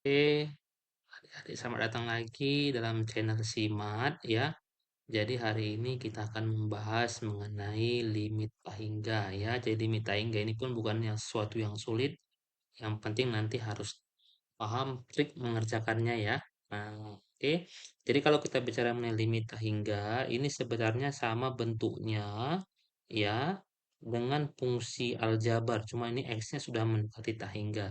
Oke, adik-adik selamat datang lagi dalam channel Simat ya. Jadi hari ini kita akan membahas mengenai limit tahingga ya. Jadi limit tahingga ini pun bukan yang sesuatu yang sulit. Yang penting nanti harus paham trik mengerjakannya ya. Nah, oke. Jadi kalau kita bicara mengenai limit tahingga, ini sebenarnya sama bentuknya ya dengan fungsi aljabar. Cuma ini x-nya sudah mendekati tahingga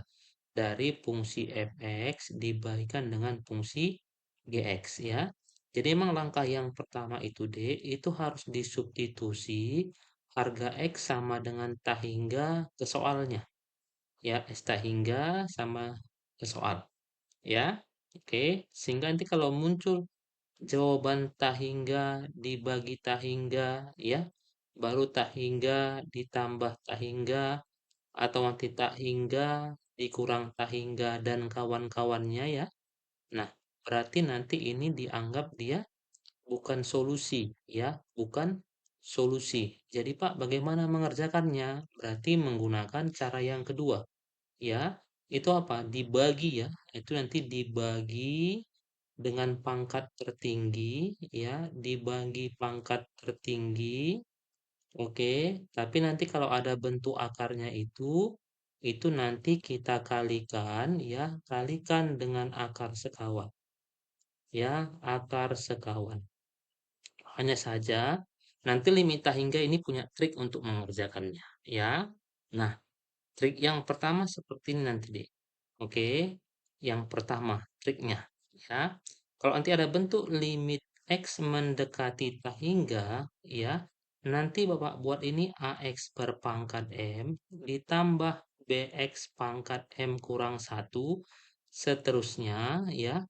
dari fungsi fx dibalikan dengan fungsi gx ya. Jadi emang langkah yang pertama itu D, itu harus disubstitusi harga X sama dengan tahingga ke soalnya. Ya, S tahingga sama ke soal. Ya, oke. Sehingga nanti kalau muncul jawaban tahingga dibagi tahingga, ya, baru tahingga ditambah tahingga, atau nanti tahingga dikurang tahingga dan kawan-kawannya ya. Nah, berarti nanti ini dianggap dia bukan solusi ya, bukan solusi. Jadi Pak, bagaimana mengerjakannya? Berarti menggunakan cara yang kedua ya. Itu apa? Dibagi ya. Itu nanti dibagi dengan pangkat tertinggi ya, dibagi pangkat tertinggi. Oke, tapi nanti kalau ada bentuk akarnya itu nanti kita kalikan ya, kalikan dengan akar sekawan. Ya, akar sekawan. Hanya saja, nanti limita hingga ini punya trik untuk mengerjakannya. Ya, nah, trik yang pertama seperti ini nanti deh. Oke, yang pertama triknya. Ya, kalau nanti ada bentuk limit X mendekati tahingga, ya, nanti Bapak buat ini AX berpangkat M ditambah BX pangkat M kurang satu, seterusnya, ya.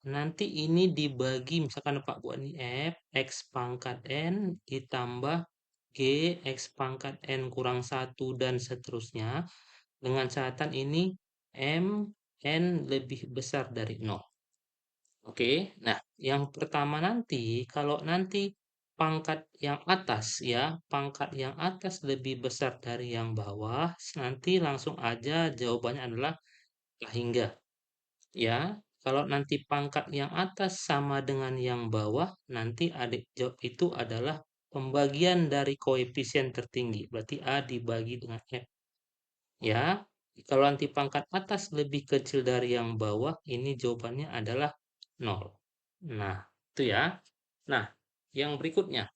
Nanti ini dibagi, misalkan Bapak buat ini F, X pangkat N ditambah G, X pangkat N kurang satu, dan seterusnya. Dengan catatan ini M, N lebih besar dari nol. Oke, nah yang pertama nanti, kalau nanti pangkat yang atas ya, pangkat yang atas lebih besar dari yang bawah, nanti langsung aja jawabannya adalah hingga. Ya, kalau nanti pangkat yang atas sama dengan yang bawah, nanti adik jawab itu adalah pembagian dari koefisien tertinggi. Berarti A dibagi dengan F. Ya, kalau nanti pangkat atas lebih kecil dari yang bawah, ini jawabannya adalah nol. Nah, itu ya. Nah, yang berikutnya,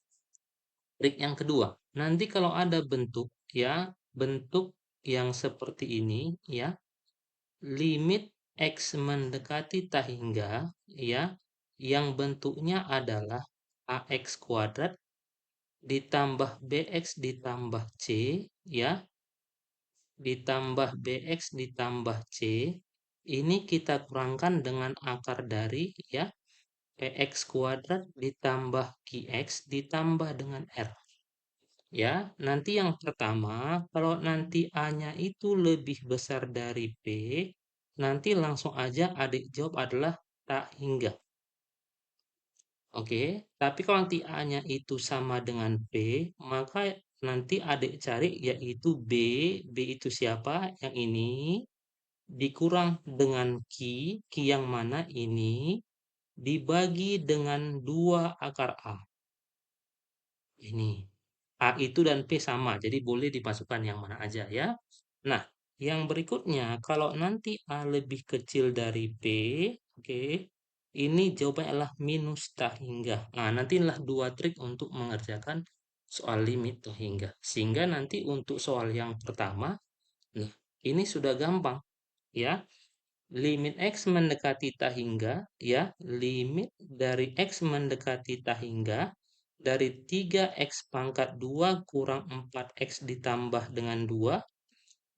trik yang kedua. Nanti kalau ada bentuk, ya, bentuk yang seperti ini, ya, limit X mendekati tahingga, ya, yang bentuknya adalah AX kuadrat ditambah BX ditambah C, ya, ditambah BX ditambah C, ini kita kurangkan dengan akar dari ya PX kuadrat ditambah QX ditambah dengan R. Ya, nanti yang pertama, kalau nanti A-nya itu lebih besar dari P, nanti langsung aja adik jawab adalah tak hingga. Oke, tapi kalau nanti A-nya itu sama dengan P, maka nanti adik cari yaitu B. B itu siapa? Yang ini. Dikurang dengan ki yang mana ini dibagi dengan 2 akar A. Ini. A itu dan P sama, jadi boleh dimasukkan yang mana aja ya. Nah, yang berikutnya, kalau nanti A lebih kecil dari P, oke, ini jawabannya adalah minus tahingga. Nah, nantilah dua trik untuk mengerjakan soal limit tahingga. Sehingga nanti untuk soal yang pertama, nah, ini sudah gampang ya. Limit X mendekati tahingga, ya, limit dari X mendekati tahingga dari 3X pangkat 2 kurang 4X ditambah dengan 2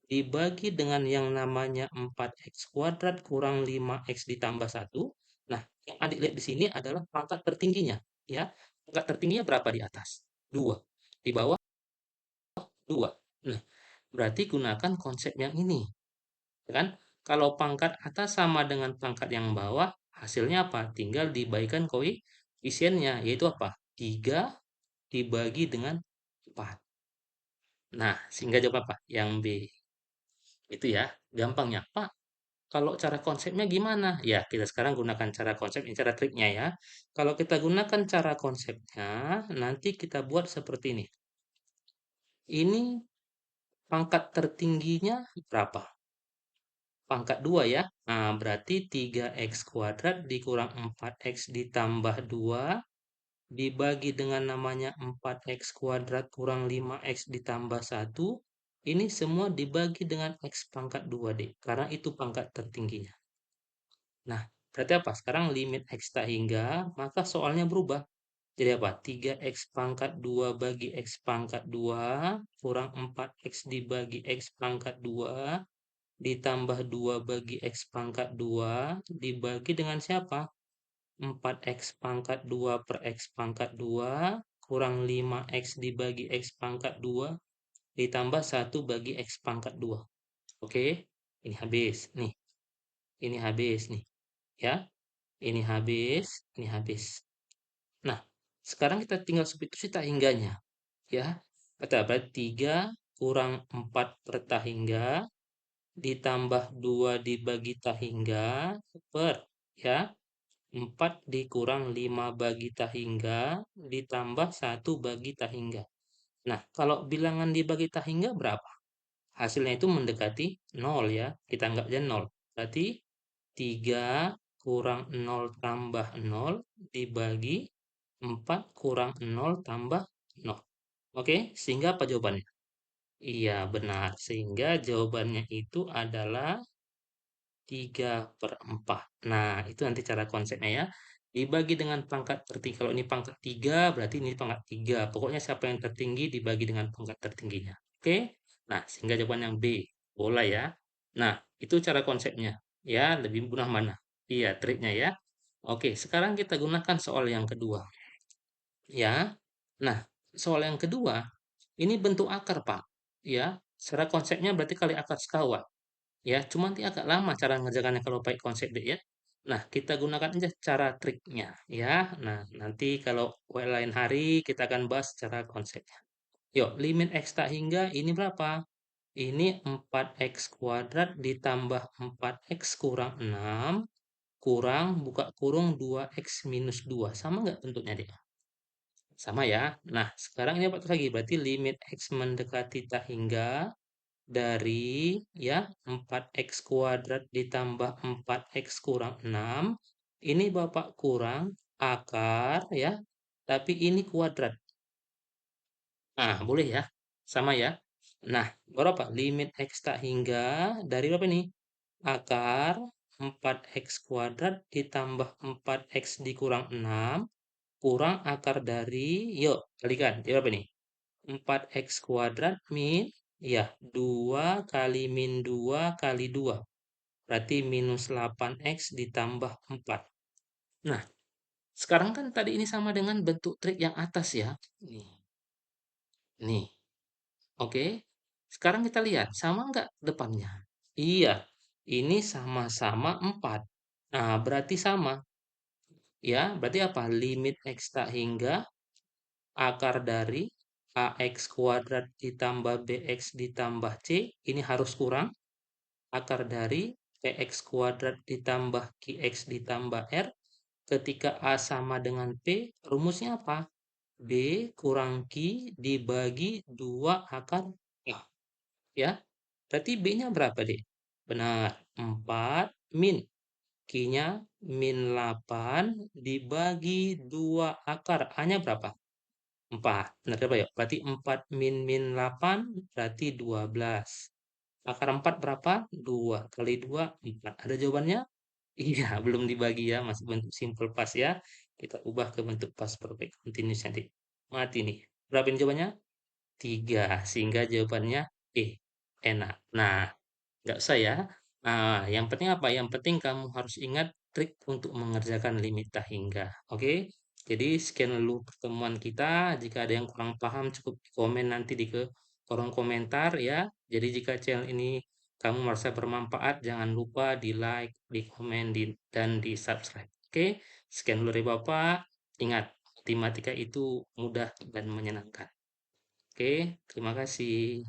dibagi dengan yang namanya 4X kuadrat kurang 5X ditambah 1. Nah, yang adik lihat di sini adalah pangkat tertingginya, ya. Pangkat tertingginya berapa di atas? 2. Di bawah 2. Nah, berarti gunakan konsep yang ini. Ya kan? Kalau pangkat atas sama dengan pangkat yang bawah, hasilnya apa? Tinggal dibagikan koefisiennya, yaitu apa? 3 dibagi dengan 4. Nah, sehingga jawab apa? Yang B. Itu ya, gampangnya. Pak, Kalau cara konsepnya gimana? Ya, kita sekarang gunakan cara konsep, ini cara triknya ya. Kalau kita gunakan cara konsepnya, nanti kita buat seperti ini. Ini pangkat tertingginya berapa? Pangkat 2 ya. Nah, berarti 3x kuadrat dikurang 4x ditambah 2 dibagi dengan namanya 4x kuadrat kurang 5x ditambah 1. Ini semua dibagi dengan x pangkat 2D, karena itu pangkat tertingginya. Nah, berarti apa? Sekarang limit x tak hingga, maka soalnya berubah. Jadi apa? 3x pangkat 2 bagi x pangkat 2 kurang 4x dibagi x pangkat 2 ditambah 2 bagi x pangkat 2 dibagi dengan siapa? 4x pangkat 2 per x pangkat 2 kurang 5x dibagi x pangkat 2 ditambah 1 bagi x pangkat 2. Oke, ini habis. Nih, ini habis nih. Ya, ini habis, ini habis. Nah, sekarang kita tinggal substitusi tak hingganya. Ya, kata berarti 3 kurang 4 per tak hingga ditambah 2 dibagi tak hingga per ya 4 dikurang 5 bagi tak hingga ditambah 1 bagi tak hingga. Nah, kalau bilangan dibagi tak hingga berapa? Hasilnya itu mendekati 0 ya. Kita anggap aja 0. Berarti 3 kurang 0 tambah 0 dibagi 4 kurang 0 tambah 0. Oke, sehingga apa jawabannya? Iya, benar. Sehingga jawabannya itu adalah 3/4. Nah, itu nanti cara konsepnya ya. Dibagi dengan pangkat tertinggi. Kalau ini pangkat 3, berarti ini pangkat 3. Pokoknya siapa yang tertinggi dibagi dengan pangkat tertingginya. Oke? Nah, sehingga jawaban yang B. Bola ya. Nah, itu cara konsepnya. Ya, lebih mudah mana? Iya, triknya ya. Oke, sekarang kita gunakan soal yang kedua. Ya. Nah, soal yang kedua, ini bentuk akar, Pak. Ya, secara konsepnya berarti kali akar sekawan. Ya, cuma nanti agak lama cara mengerjakannya kalau pakai konsep deh ya. Nah, kita gunakan aja cara triknya ya. Nah, nanti kalau lain hari kita akan bahas cara konsepnya. Yuk, limit x tak hingga ini berapa? Ini 4x kuadrat ditambah 4x kurang 6 kurang buka kurung 2x minus 2. Sama nggak bentuknya dia? Sama ya. Nah, sekarang ini apa lagi? Berarti limit x mendekati tak hingga dari ya 4x kuadrat ditambah 4x kurang 6 ini Bapak kurang akar ya tapi ini kuadrat. Nah, boleh ya. Sama ya. Nah, berapa? Limit x tak hingga dari berapa nih? Akar 4x kuadrat ditambah 4x dikurang 6 kurang akar dari yuk kalikan. Jadi berapa nih? 4x kuadrat min ya 2 kali min 2 kali 2 berarti minus 8x ditambah 4. Nah, sekarang kan tadi ini sama dengan bentuk trik yang atas ya. Nih, nih. Oke. Sekarang kita lihat, sama nggak depannya? Iya, ini sama-sama 4. Nah, berarti sama. Ya, berarti apa? Limit x tak hingga akar dari ax kuadrat ditambah bx ditambah c, ini harus kurang akar dari px kuadrat ditambah qx ditambah r ketika a sama dengan p, rumusnya apa? B kurang Q dibagi 2 akar A. Ya, berarti B-nya berapa, Dek? Benar, 4 min. Q-nya min 8 dibagi 2 akar A-nya berapa? 4. Benar berapa ya? Berarti 4 min min 8 berarti 12. Akar 4 berapa? 2 kali 2, 4. Ada jawabannya? Iya, belum dibagi ya, masih bentuk simple past ya. Kita ubah ke bentuk past perfect continuous nanti. Mati nih. Berapa ini jawabannya? 3. Sehingga jawabannya E. Enak. Nah, nggak usah ya. Nah, yang penting apa? Yang penting kamu harus ingat trik untuk mengerjakan limit tak hingga. Oke? Jadi sekian dulu pertemuan kita. Jika ada yang kurang paham, cukup komen nanti di ke kolom komentar ya. Jadi jika channel ini kamu merasa bermanfaat, jangan lupa di like, di komen, dan di subscribe. Oke? Sekian dulu dari Bapak. Ingat, matematika itu mudah dan menyenangkan. Oke, terima kasih.